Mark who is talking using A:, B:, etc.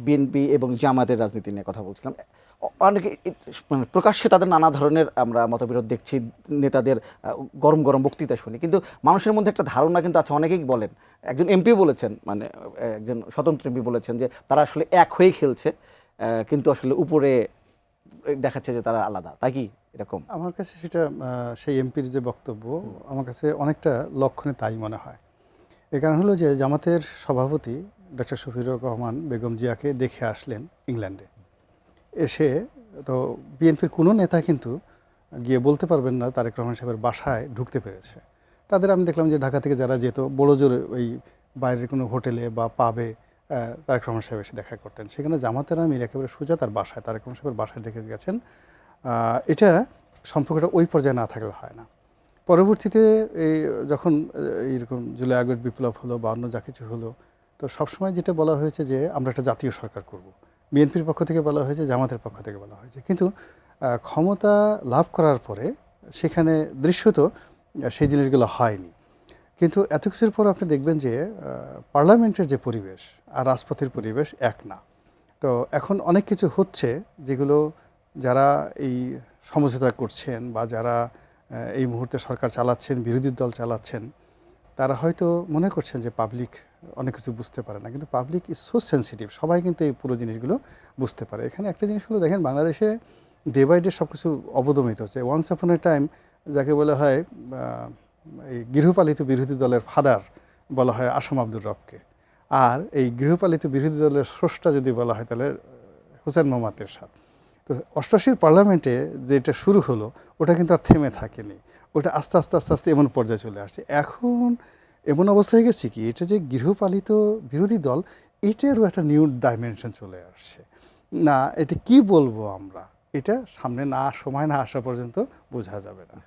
A: BNP এবং জামাতের রাজনীতি নিয়ে কথা বলছিলাম। অনেকে মানে প্রকাশ্যে তাদের নানা ধরনের আমরা মতবিরোধ দেখছি, নেতাদের গরম গরম বক্তৃতা শুনি, কিন্তু মানুষের মধ্যে একটা ধারণা কিন্তু আছে, অনেকেই বলেন, একজন এমপি বলেছেন, মানে একজন স্বতন্ত্র এমপি বলেছেন যে তারা আসলে এক হয়েই খেলছে, কিন্তু আসলে উপরে দেখাচ্ছে যে তারা আলাদা, তাই কি এরকম?
B: আমার কাছে সেটা সেই এমপির যে বক্তব্য আমার কাছে অনেকটা লক্ষণে তাই মনে হয়। এর কারণ হলো যে জামাতের সভাপতি ডক্টর শফিকুর রহমান বেগম জিয়াকে দেখে আসলেন ইংল্যান্ডে। এসে তো বিএনপির কোনো নেতা কিন্তু গিয়ে বলতে পারবেন না তারেক রহমান সাহেবের বাসায় ঢুকতে পেরেছে। তাদের আমি দেখলাম যে ঢাকা থেকে যারা যেত বড় জোরে ওই বাইরের কোনো হোটেলে বা পাবে তারেক রহমান সাহেব এসে দেখা করতেন। সেখানে জামাতের আমির একেবারে সোজা তার বাসায়, তারেক রহমান সাহেবের বাসায় দেখে গেছেন। এটা সম্পর্কটা ওই পর্যায়ে না থাকলে হয় না। পরবর্তীতে এই যখন এইরকম জুলাই আগস্ট বিপ্লব হলো বা অন্য যা কিছু হলো, তো সবসময় যেটা বলা হয়েছে যে আমরা একটা জাতীয় সরকার করব। বিএনপির পক্ষ থেকে বলা হয়েছে, জামাতের পক্ষ থেকে বলা হয়েছে, কিন্তু ক্ষমতা লাভ করার পরে সেখানে দৃশ্যত সেই জিনিসগুলো হয়নি। কিন্তু এত কিছুর পর আপনি দেখবেন যে পার্লামেন্টের যে পরিবেশ আর রাজপথের পরিবেশ এক না। তো এখন অনেক কিছু হচ্ছে যেগুলো যারা এই সমঝোতা করছেন বা যারা এই মুহূর্তে সরকার চালাচ্ছেন, বিরোধী দল চালাচ্ছেন, তারা হয়তো মনে করছেন যে পাবলিক অনেক কিছু বুঝতে পারে না, কিন্তু পাবলিক ইজ সো সেন্সিটিভ, সবাই কিন্তু এই পুরো জিনিসগুলো বুঝতে পারে। এখানে একটা জিনিস হলো, দেখেন বাংলাদেশে ডে বাই ডে সব কিছু অবদমিত হচ্ছে। ওয়ান্স আপন এ টাইম যাকে বলা হয় এই গৃহপালিত বিরোধী দলের ফাদার বলা হয় আসম আব্দুর রবকে, আর এই গৃহপালিত বিরোধী দলের স্রষ্টা যদি বলা হয় তাহলে হোসেন মোহাম্মদ এরশাদ। তো অষ্টাশির পার্লামেন্টে যেটা শুরু হলো ওটা কিন্তু আর থেমে থাকেনি, ওটা আস্তে আস্তে আস্তে আস্তে এমন পর্যায়ে চলে আসছে। এখন এমন অবস্থা হয়ে গেছে কি, এটা যে গৃহপালিত বিরোধী দল, এটারও একটা নিউ ডাইমেনশন চলে আসছে। না এটা কি বলবো আমরা, এটা সামনে না সময় না আসা পর্যন্ত বোঝা যাবে না।